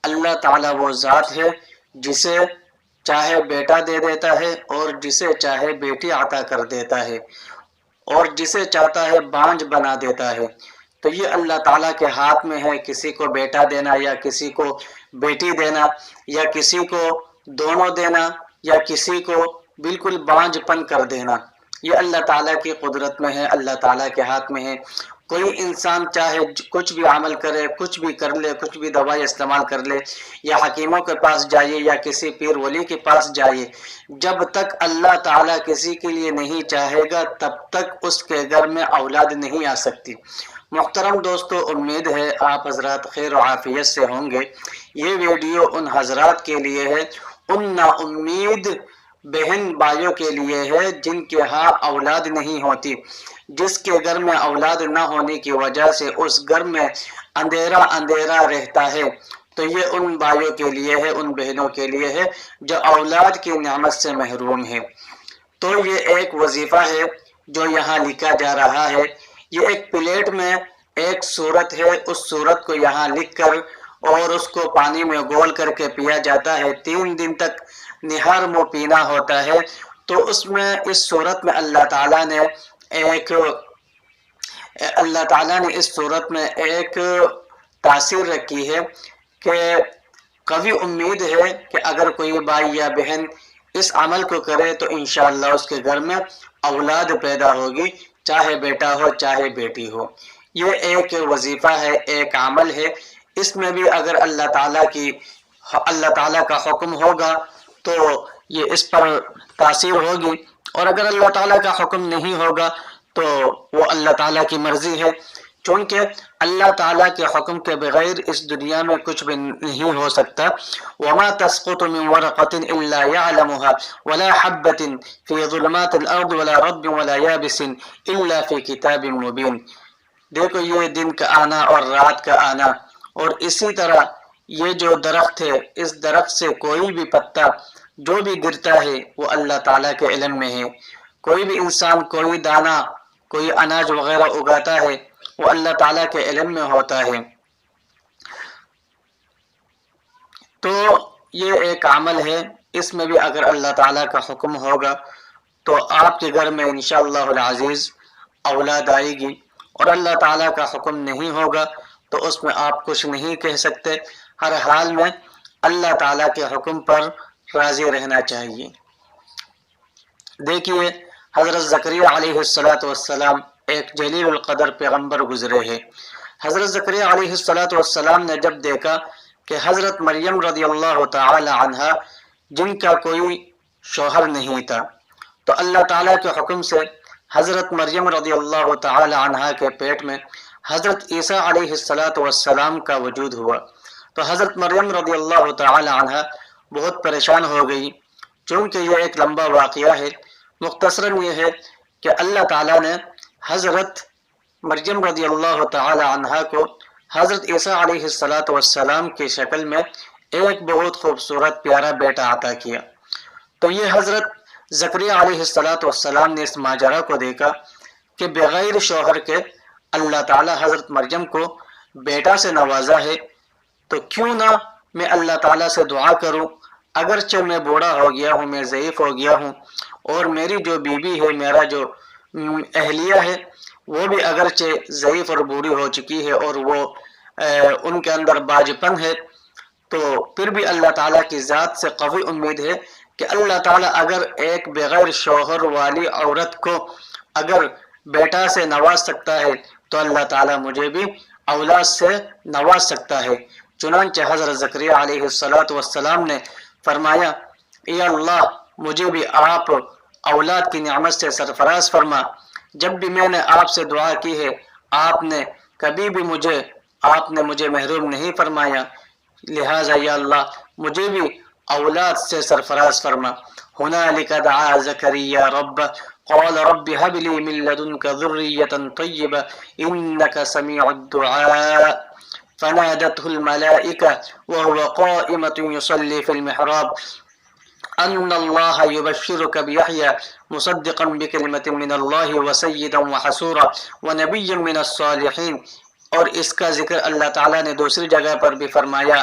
اللہ تعالیٰ وہ ذات ہے جسے چاہے بیٹا دے دیتا ہے اور جسے چاہے بیٹی عطا کر دیتا ہے اور جسے چاہتا ہے بانجھ بنا دیتا ہے۔ تو یہ اللہ تعالیٰ کے ہاتھ میں ہے، کسی کو بیٹا دینا یا کسی کو بیٹی دینا یا کسی کو دونوں دینا یا کسی کو بالکل بانجھ پن کر دینا، یہ اللہ تعالیٰ کی قدرت میں ہے، اللہ تعالیٰ کے ہاتھ میں ہے۔ کوئی انسان چاہے کچھ بھی عمل کرے، کچھ بھی کر لے، کچھ بھی دوائی استعمال کر لے، یا حکیموں کے پاس جائے یا کسی پیر ولی کے پاس جائے، جب تک اللہ تعالیٰ کسی کے لیے نہیں چاہے گا تب تک اس کے گھر میں اولاد نہیں آ سکتی۔ محترم دوستو، امید ہے آپ حضرات خیر و عافیت سے ہوں گے۔ یہ ویڈیو ان حضرات کے لیے ہے، ان نا امید بہن بھائیوں کے لیے ہے جن کے ہاں اولاد نہیں ہوتی، جس کے گھر میں اولاد نہ ہونے کی وجہ سے اس گھر میں اندھیرا اندھیرا رہتا ہے۔ تو یہ ان بھائیوں کے لیے ہے، ان بہنوں کے لیے ہے جو اولاد کی نعمت سے محروم ہے۔ تو یہ ایک وظیفہ ہے جو یہاں لکھا جا رہا ہے۔ یہ ایک پلیٹ میں ایک سورت ہے، اس سورت کو یہاں لکھ کر اور اس کو پانی میں گول کر کے پیا جاتا ہے، 3 دن تک نہار منہ پینا ہوتا ہے۔ تو اس میں اس سورت میں اللہ تعالیٰ نے اس صورت میں ایک تاثیر رکھی ہے کہ قوی امید ہے کہ اگر کوئی بھائی یا بہن اس عمل کو کرے تو انشاءاللہ اس کے گھر میں اولاد پیدا ہوگی، چاہے بیٹا ہو چاہے بیٹی ہو۔ یہ ایک وظیفہ ہے، ایک عمل ہے، اس میں بھی اگر اللہ تعالیٰ کا حکم ہوگا تو یہ اس پر تاثیر ہوگی، اور اگر اللہ تعالیٰ کا حکم نہیں ہوگا تو وہ اللہ تعالیٰ کی مرضی ہے، چونکہ اللہ تعالیٰ کے حکم کے بغیر اس دنیا میں کچھ بھی نہیں ہو سکتا۔ وَمَا تَسْقُطُ مِنْ وَرَقَةٍ إِلَّا يَعْلَمُهَا وَلَا حَبَّةٍ فِي ظُلُمَاتِ الْأَرْضِ وَلَا رَطْبٍ وَلَا يَابِسٍ إِلَّا فِي كِتَابٍ مُبِينٍ۔ دیکھو یہ دن کا آنا اور رات کا آنا، اور اسی طرح یہ جو درخت ہے، اس درخت سے کوئی بھی پتا جو بھی گرتا ہے وہ اللہ تعالیٰ کے علم میں ہے۔ کوئی بھی انسان کوئی دانہ، کوئی اناج وغیرہ اگاتا ہے وہ اللہ تعالیٰ کے علم میں ہوتا ہے۔ تو یہ ایک عمل ہے، اس میں بھی اگر اللہ تعالیٰ کا حکم ہوگا تو آپ کے گھر میں انشاءاللہ العزیز اولاد آئے گی، اور اللہ تعالیٰ کا حکم نہیں ہوگا تو اس میں آپ کچھ نہیں کہہ سکتے۔ ہر حال میں اللہ تعالیٰ کے حکم پر راضی رہنا چاہیے۔ دیکھیے حضرت زکریا علیہ السلام ایک جلیل القدر پیغمبر گزرے ہیں۔ حضرت زکریا علیہ السلام نے جب دیکھا کہ حضرت مریم رضی اللہ تعالی عنہ جن کا کوئی شوہر نہیں تھا، تو اللہ تعالیٰ کے حکم سے حضرت مریم رضی اللہ تعالی عنہ کے پیٹ میں حضرت عیسیٰ علیہ السلام کا وجود ہوا۔ تو حضرت مریم رضی اللہ تعالی عنہ بہت پریشان ہو گئی، چونکہ یہ ایک لمبا واقعہ ہے۔ مختصراً یہ ہے کہ اللہ تعالیٰ نے حضرت مریم رضی اللہ تعالی عنہ کو حضرت عیسیٰ علیہ السلام کی شکل میں ایک بہت خوبصورت پیارا بیٹا عطا کیا۔ تو یہ حضرت زکریا علیہ السلام نے اس ماجرا کو دیکھا کہ بغیر شوہر کے اللہ تعالیٰ حضرت مریم کو بیٹا سے نوازا ہے، تو کیوں نہ میں اللہ تعالیٰ سے دعا کروں، اگرچہ میں بوڑھا ہو گیا ہوں، میں ضعیف ہو گیا ہوں، اور میری جو بیوی ہے، میرا جو اہلیہ ہے، وہ بھی اگرچہ ضعیف اور بوڑھی ہو چکی ہے اور وہ ان کے اندر باجپن ہے، تو پھر بھی اللہ تعالیٰ کی ذات سے قوی امید ہے کہ اللہ تعالیٰ اگر ایک بغیر شوہر والی عورت کو اگر بیٹا سے نواز سکتا ہے تو اللہ تعالیٰ مجھے بھی اولاد سے نواز سکتا ہے۔ چنانچہ حضرت زکریا علیہ السلام نے فرمایا، اے اللہ مجھے بھی آپ اولاد کی نعمت سے سرفراز فرما۔ جب بھی میں نے آپ سے دعا کی ہے آپ نے کبھی بھی مجھے محروم نہیں فرمایا، لہٰذا یا اللہ مجھے بھی اولاد سے سرفراز فرما۔ ہنالک دعا زکریا ربہ قال رب هب لي من لدنك ذرية طيبة إنك سميع الدعاء فنادته الملائكة وهو قائمة يصلي في المحراب أن الله يبشرك بيحيى مصدقا بكلمة من الله وسيدا وحسورا ونبيا من الصالحين۔ اور اس کا ذکر اللہ تعالیٰ نے دوسری جگہ پر بھی فرمایا،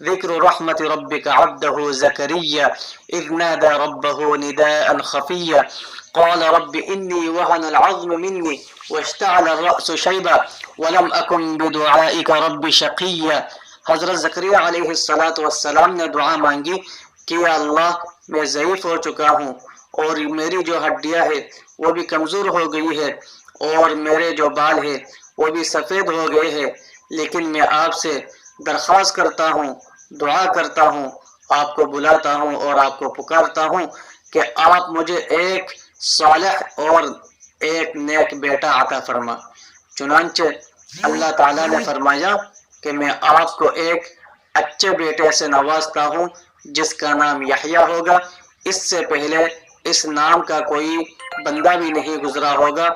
ذكر رحمة ربك عبده زكريا إذ نادى ربه نداء خفيا قال رب إني وهن العظم مني واشتعل الرأس شيبا ولم أكن بدعائك رب شقيا۔ حضرت زکریا علیہ الصلاۃ والسلام نے دعا مانگی کہ یا اللہ میں ضعیف ہو چکا ہوں اور میری جو ہڈیاں ہے وہ بھی کمزور ہو گئی ہے اور میرے جو بال ہے وہ بھی سفید ہو گئے ہیں، لیکن میں آپ سے درخواست کرتا ہوں، دعا کرتا ہوں، آپ کو بلاتا ہوں اور آپ کو پکارتا ہوں کہ آپ مجھے ایک صالح اور ایک نیک بیٹا عطا فرما۔ چنانچہ اللہ تعالیٰ نے فرمایا کہ میں آپ کو ایک اچھے بیٹے سے نوازتا ہوں جس کا نام یحییٰ ہوگا۔ اس سے پہلے اس نام کا کوئی بندہ بھی نہیں گزرا ہوگا،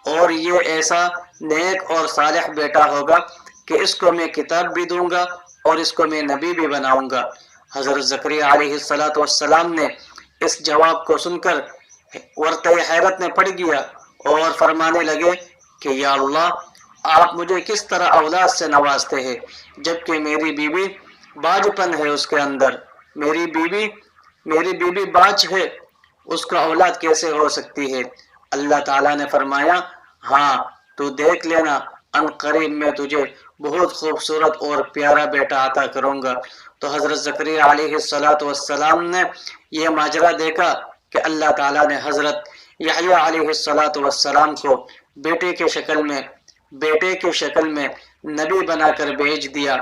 اور یہ ایسا نیک اور صالح بیٹا ہوگا کہ اس کو میں کتاب بھی دوں گا اور اس کو میں نبی بھی بناؤں گا۔ حضرت زکریا علیہ السلام نے اس جواب کو سن کر ورطۂ حیرت میں پڑ گیا اور فرمانے لگے کہ یا اللہ آپ مجھے کس طرح اولاد سے نوازتے ہیں جبکہ میری بیوی باج پن ہے اس کے اندر، میری بیوی باج ہے، اس کا اولاد کیسے ہو سکتی ہے؟ اللہ تعالیٰ نے فرمایا ہاں تو دیکھ لینا ان قریب میں تجھے بہت خوبصورت اور پیارا بیٹا عطا کروں گا۔ تو حضرت زکریا علیہ السلام نے یہ ماجرا دیکھا کہ اللہ تعالیٰ نے حضرت یحییٰ علیہ السلام کو بیٹے کے شکل میں نبی بنا کر بھیج دیا،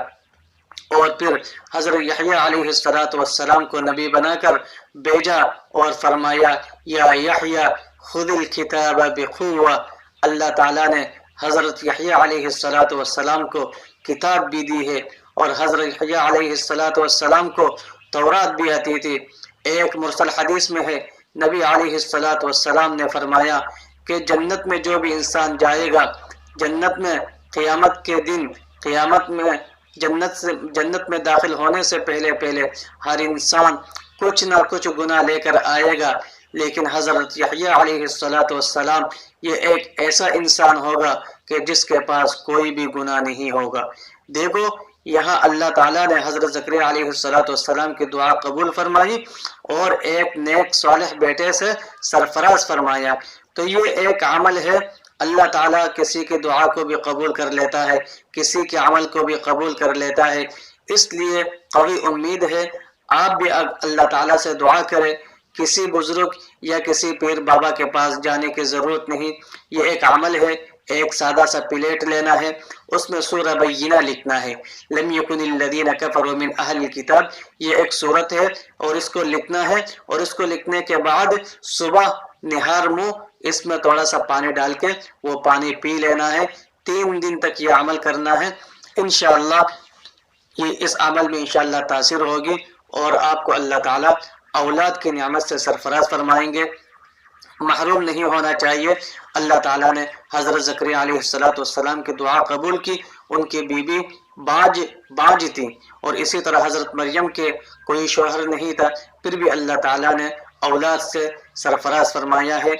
اور پھر حضرت یحییٰ علیہ السلام کو نبی بنا کر بھیجا اور فرمایا یا یحییٰ خذ الکتاب بقوہ۔ اللہ تعالیٰ نے حضرت یحییٰ علیہ السلام کو کتاب بھی دی ہے، اور حضرت یحییٰ علیہ السلام کو تورات بھی آتی تھی۔ ایک مرسل حدیث میں ہے نبی علیہ السلام نے فرمایا کہ جنت میں جو بھی انسان جائے گا، جنت میں قیامت کے دن جنت میں داخل ہونے سے پہلے ہر انسان کچھ نہ کچھ گناہ لے کر آئے گا، لیکن حضرت یحییٰ علیہ السلام یہ ایک ایسا انسان ہوگا کہ جس کے پاس کوئی بھی گناہ نہیں ہوگا۔ دیکھو یہاں اللہ تعالیٰ نے حضرت زکریا علیہ السلام کی دعا قبول فرمائی اور ایک نیک صالح بیٹے سے سرفراز فرمایا۔ تو یہ ایک عمل ہے، اللہ تعالیٰ کسی کی دعا کو بھی قبول کر لیتا ہے، کسی کے عمل کو بھی قبول کر لیتا ہے۔ اس لیے قوی امید ہے، آپ بھی اللہ تعالیٰ سے دعا کریں، کسی بزرگ یا کسی پیر بابا کے پاس جانے کی ضرورت نہیں۔ یہ ایک عمل ہے، ایک سادہ سا پلیٹ لینا ہے، اس میں سورہ بینہ لکھنا ہے، لم یکن الذین کفروا من اہل الکتاب، یہ ایک سورت ہے اور اس کو لکھنا ہے، اور اس کو لکھنے کے بعد صبح نہار منہ اس میں تھوڑا سا پانی ڈال کے وہ پانی پی لینا ہے۔ 3 دن تک یہ عمل کرنا ہے، انشاءاللہ یہ اس عمل میں انشاءاللہ تاثیر ہوگی اور آپ کو اللہ تعالیٰ اولاد کی نعمت سے سرفراز فرمائیں گے۔ محروم نہیں ہونا چاہیے۔ اللہ تعالیٰ نے حضرت زکریا علیہ السلام کی دعا قبول کی، ان کی بیوی باج تھی، اور اسی طرح حضرت مریم کے کوئی شوہر نہیں تھا، پھر بھی اللہ تعالیٰ نے اولاد سے سرفراز فرمایا ہے۔